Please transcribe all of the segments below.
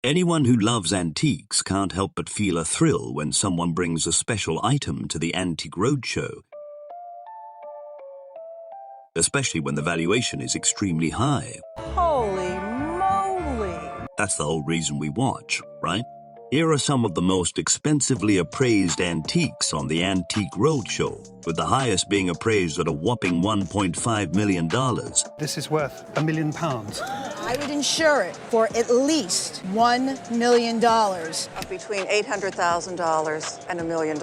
Anyone who loves antiques can't help but feel a thrill when someone brings a special item to the Antique Roadshow, especially when the valuation is extremely high. Holy moly! That's the whole reason we watch, right? Here are some of the most expensively appraised antiques on the Antique Roadshow, with the highest being appraised at a whopping $1.5 million. This is worth £1 million. I would insure it for at least $1 million. Between $800,000 and $1 million.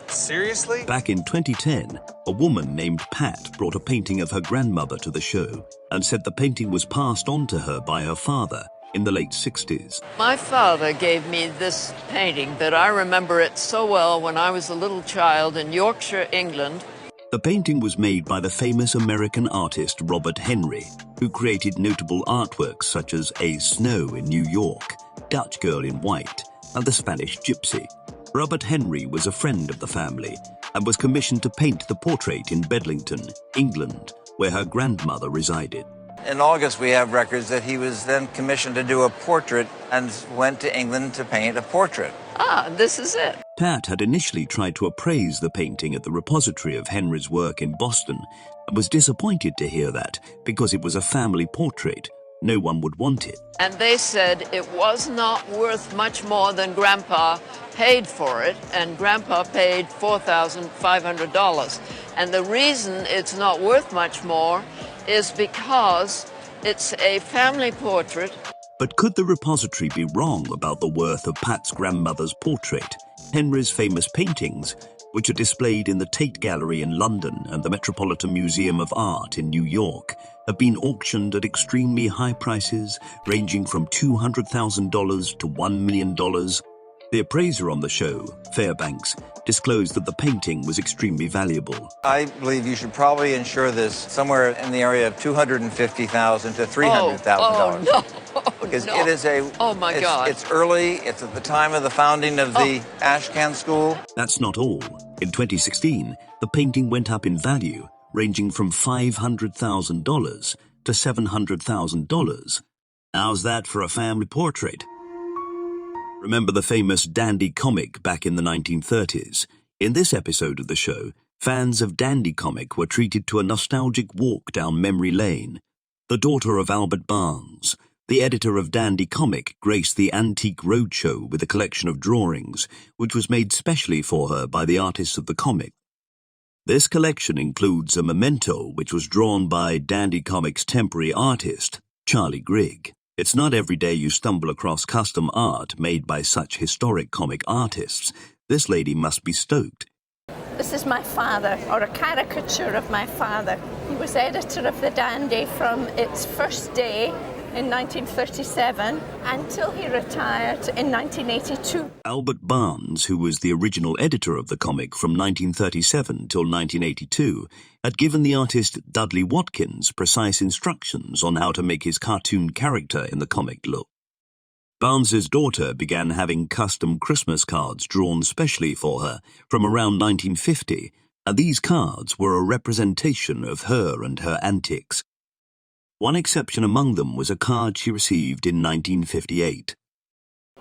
Seriously? Back in 2010, a woman named Pat brought a painting of her grandmother to the show and said the painting was passed on to her by her father in the late 60s. My father gave me this painting that I remember it so well when I was a little child in Yorkshire, England. The painting was made by the famous American artist Robert Henry, who created notable artworks such as A Snow in New York, Dutch Girl in White, and The Spanish Gypsy. Robert Henry was a friend of the family and was commissioned to paint the portrait in Bedlington, England, where her grandmother resided. In August, we have records that he was then commissioned to do a portrait and went to England to paint a portrait. Ah, this is it. Pat had initially tried to appraise the painting at the repository of Henry's work in Boston and was disappointed to hear that, because it was a family portrait, no one would want it. And they said it was not worth much more than Grandpa paid for it, and Grandpa paid $4,500. And the reason it's not worth much more is because it's a family portrait. But could the repository be wrong about the worth of Pat's grandmother's portrait? Henry's famous paintings, which are displayed in the Tate Gallery in London and the Metropolitan Museum of Art in New York, have been auctioned at extremely high prices, ranging from $200,000 to $1 million. The appraiser on the show, Fairbanks, disclosed that the painting was extremely valuable. I believe you should probably insure this somewhere in the area of $250,000 to $300,000. Oh, no. Because no. it is God. It's early. It's at the time of the founding of the Ashcan School. That's not all. In 2016, the painting went up in value, ranging from $500,000 to $700,000. How's that for a family portrait? Remember the famous Dandy comic back in the 1930s? In this episode of the show, fans of Dandy comic were treated to a nostalgic walk down memory lane. The daughter of Albert Barnes, the editor of Dandy comic, graced the Antique Roadshow with a collection of drawings, which was made specially for her by the artists of the comic. This collection includes a memento which was drawn by Dandy comic's temporary artist, Charlie Grigg. It's not every day you stumble across custom art made by such historic comic artists. This lady must be stoked. This is my father, or a caricature of my father. He was editor of the Dandy from its first day in 1937 until he retired in 1982. Albert Barnes, who was the original editor of the comic from 1937 till 1982, had given the artist Dudley Watkins precise instructions on how to make his cartoon character in the comic look. Barnes's daughter began having custom Christmas cards drawn specially for her from around 1950, and these cards were a representation of her and her antics. One exception among them was a card she received in 1958.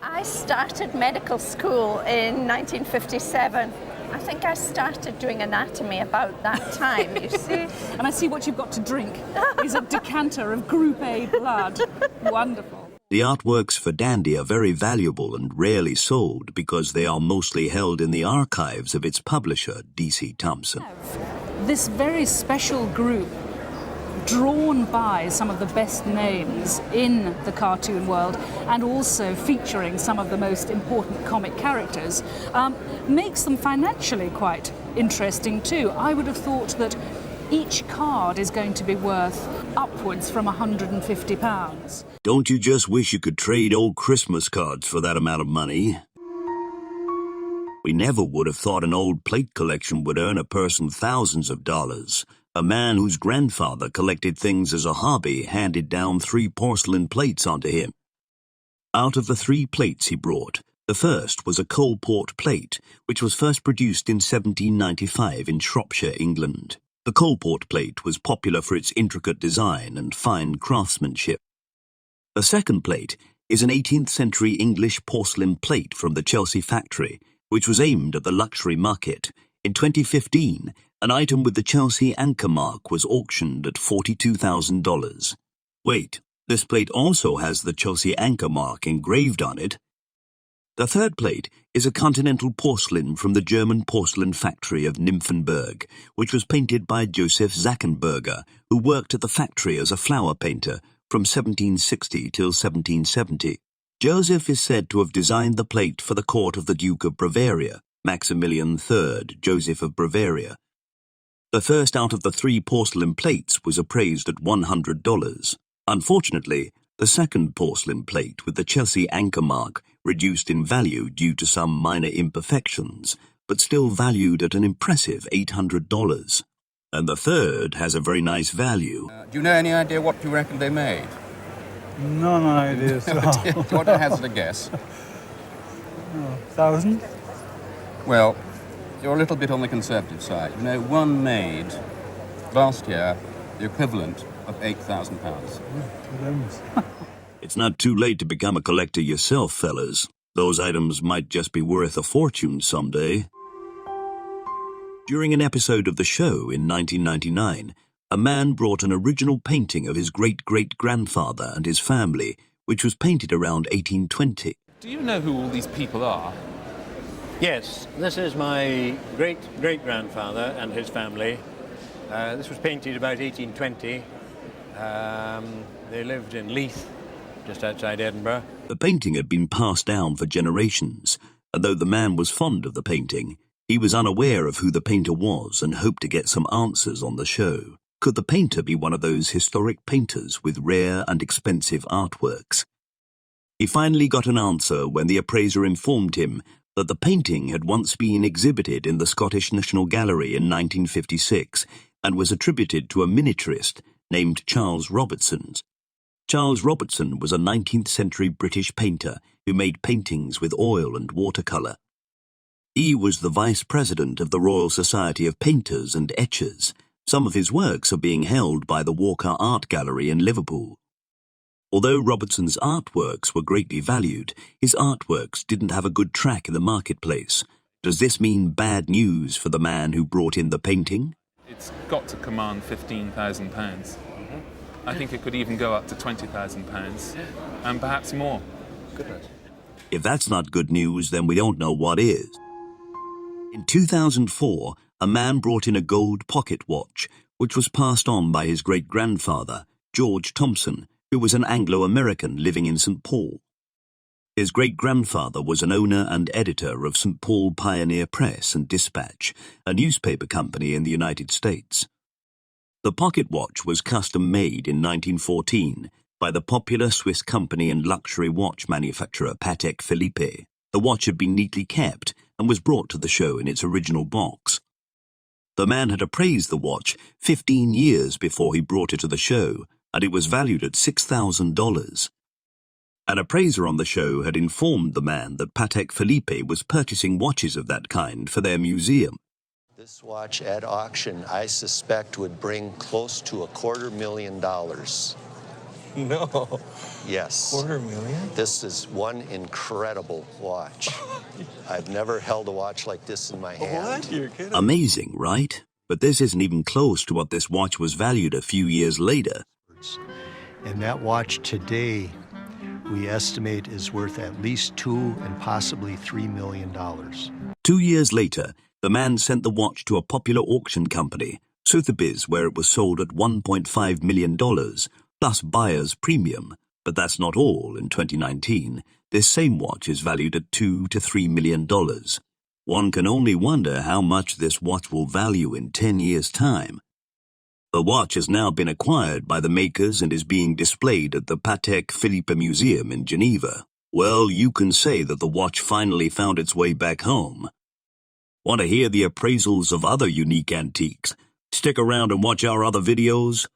I started medical school in 1957. I think I started doing anatomy about that time, you see. And I see what you've got to drink is a decanter of Group A blood. Wonderful. The artworks for Dandy are very valuable and rarely sold because they are mostly held in the archives of its publisher, D.C. Thompson. This very special group, drawn by some of the best names in the cartoon world and also featuring some of the most important comic characters, makes them financially quite interesting too. I would have thought that each card is going to be worth upwards from £150. Don't you just wish you could trade old Christmas cards for that amount of money? We never would have thought an old plate collection would earn a person thousands of dollars. A man whose grandfather collected things as a hobby handed down 3 porcelain plates onto him. Out of the 3 plates he brought, the first was a Coalport plate, which was first produced in 1795 in Shropshire, England. The Coalport plate was popular for its intricate design and fine craftsmanship. The second plate is an 18th century English porcelain plate from the Chelsea factory, which was aimed at the luxury market. In 2015, an item with the Chelsea anchor mark was auctioned at $42,000. Wait, this plate also has the Chelsea anchor mark engraved on it. The third plate is a continental porcelain from the German porcelain factory of Nymphenburg, which was painted by Joseph Zackenberger, who worked at the factory as a flower painter from 1760 till 1770. Joseph is said to have designed the plate for the court of the Duke of Bavaria, Maximilian III, Joseph of Bavaria. The first out of the 3 porcelain plates was appraised at $100. Unfortunately, the second porcelain plate with the Chelsea anchor mark reduced in value due to some minor imperfections, but still valued at an impressive $800. And the third has a very nice value. Do you know any idea what you reckon they made? No idea. Do you want to hazard a guess? 1,000? Well, you're a little bit on the conservative side. You know, one made last year the equivalent of £8,000. It's not too late to become a collector yourself, fellas. Those items might just be worth a fortune someday. During an episode of the show in 1999, a man brought an original painting of his great-great-grandfather and his family, which was painted around 1820. Do you know who all these people are? Yes, this is my great-great-grandfather and his family. This was painted about 1820. They lived in Leith, just outside Edinburgh. The painting had been passed down for generations, and though the man was fond of the painting, he was unaware of who the painter was and hoped to get some answers on the show. Could the painter be one of those historic painters with rare and expensive artworks? He finally got an answer when the appraiser informed him that the painting had once been exhibited in the Scottish National Gallery in 1956 and was attributed to a miniaturist named Charles Robertson. Charles Robertson was a 19th century British painter who made paintings with oil and watercolour. He was the vice president of the Royal Society of Painters and Etchers. Some of his works are being held by the Walker Art Gallery in Liverpool. Although Robertson's artworks were greatly valued, his artworks didn't have a good track in the marketplace. Does this mean bad news for the man who brought in the painting? It's got to command £15,000. I think it could even go up to £20,000, and perhaps more. Goodness. If that's not good news, then we don't know what is. In 2004, a man brought in a gold pocket watch, which was passed on by his great-grandfather, George Thompson, who was an Anglo-American living in St. Paul. His great-grandfather was an owner and editor of St. Paul Pioneer Press and Dispatch, a newspaper company in the United States. The pocket watch was custom-made in 1914 by the popular Swiss company and luxury watch manufacturer Patek Philippe. The watch had been neatly kept and was brought to the show in its original box. The man had appraised the watch 15 years before he brought it to the show, and it was valued at $6,000. An appraiser on the show had informed the man that Patek Philippe was purchasing watches of that kind for their museum. This watch at auction, I suspect, would bring close to $250,000. No. Yes. $250,000? This is one incredible watch. I've never held a watch like this in my hand. What? You're kidding. Amazing, right? But this isn't even close to what this watch was valued a few years later. And that watch today, we estimate, is worth at least $2 and possibly $3 million. 2 years later, the man sent the watch to a popular auction company, Sotheby's, where it was sold at $1.5 million, plus buyer's premium. But that's not all. In 2019, this same watch is valued at $2 to $3 million. One can only wonder how much this watch will value in 10 years' time. The watch has now been acquired by the makers and is being displayed at the Patek Philippe Museum in Geneva. Well, you can say that the watch finally found its way back home. Want to hear the appraisals of other unique antiques? Stick around and watch our other videos.